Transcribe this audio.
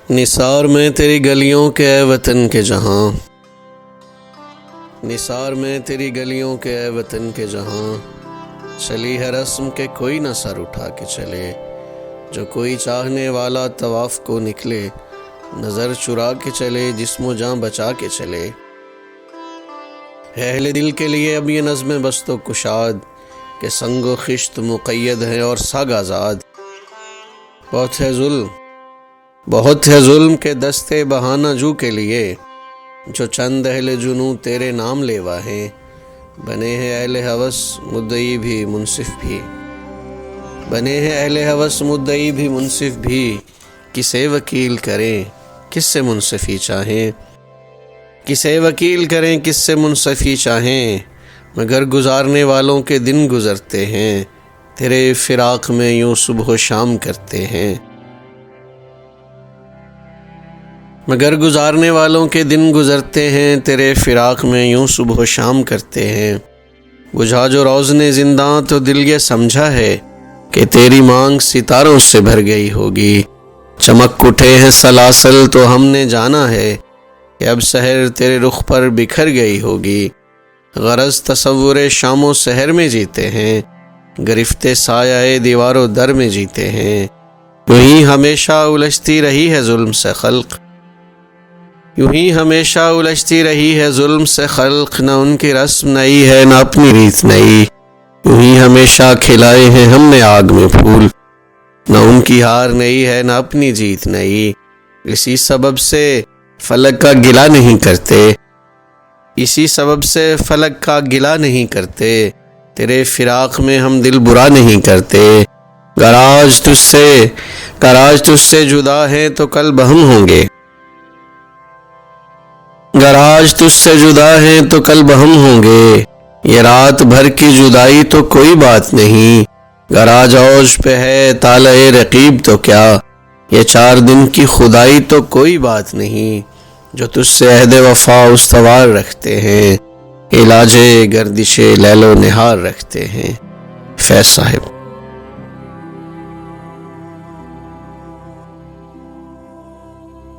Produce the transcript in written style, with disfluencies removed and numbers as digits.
نثار میں تیری گلیوں کے اے وطن کے جہاں، نثار میں تیری گلیوں کے اے وطن کے جہاں، چلی ہے رسم کہ کوئی نہ سر اٹھا کے چلے، جو کوئی چاہنے والا طواف کو نکلے، نظر چرا کے چلے، جسم و جاں بچا کے چلے۔ ہے اہل دل کے لیے اب یہ نظم بست و کشاد کہ سنگ و خشت مقید ہے اور ساگ آزاد۔ بہت ہے ظلم کے دستے بہانہ جو کے لیے، جو چند اہل جنوں تیرے نام لیوا ہیں، بنے ہیں اہل ہوس مدعی بھی منصف بھی، بنے ہیں اہل ہوس مدعی بھی منصف بھی، کسے وکیل کریں کس سے منصفی چاہیں، کسے وکیل کریں کس سے منصفی چاہیں، مگر گزارنے والوں کے دن گزرتے ہیں، تیرے فراق میں یوں صبح و شام کرتے ہیں، مگر گزارنے والوں کے دن گزرتے ہیں، تیرے فراق میں یوں صبح و شام کرتے ہیں۔ بجھا جو روزن زنداں تو دل یہ سمجھا ہے کہ تیری مانگ ستاروں سے بھر گئی ہوگی، چمک اٹھے ہیں سلاسل تو ہم نے جانا ہے کہ اب سحر تیرے رخ پر بکھر گئی ہوگی، غرض تصور شام و سحر میں جیتے ہیں، گرفتے سایہ دیوار و در میں جیتے ہیں، یوں ہی ہمیشہ الجھتی رہی ہے ظلم سے خلق، یوں ہی ہمیشہ الجھتی رہی ہے ظلم سے خلق، نہ ان کی رسم نئی ہے نہ اپنی ریت نئی، یوں ہی ہمیشہ کھلائے ہیں ہم نے آگ میں پھول، نہ ان کی ہار نئی ہے نہ اپنی جیت نئی، اسی سبب سے فلک کا گلہ نہیں کرتے، اسی سبب سے فلک کا گلہ نہیں کرتے، تیرے فراق میں ہم دل برا نہیں کرتے، گر آج تجھ سے جدا ہیں تو کل بہم ہوں گے، گر آج تجھ سے جدا ہیں تو کل بہم ہوں گے، یہ رات بھر کی جدائی تو کوئی بات نہیں، گر آج اوج پہ ہے طالع رقیب تو کیا، یہ 4 دن کی خدائی تو کوئی بات نہیں، جو تجھ سے عہد وفا استوار رکھتے ہیں، علاج گردش لیل و نہار رکھتے ہیں۔ فیض صاحب۔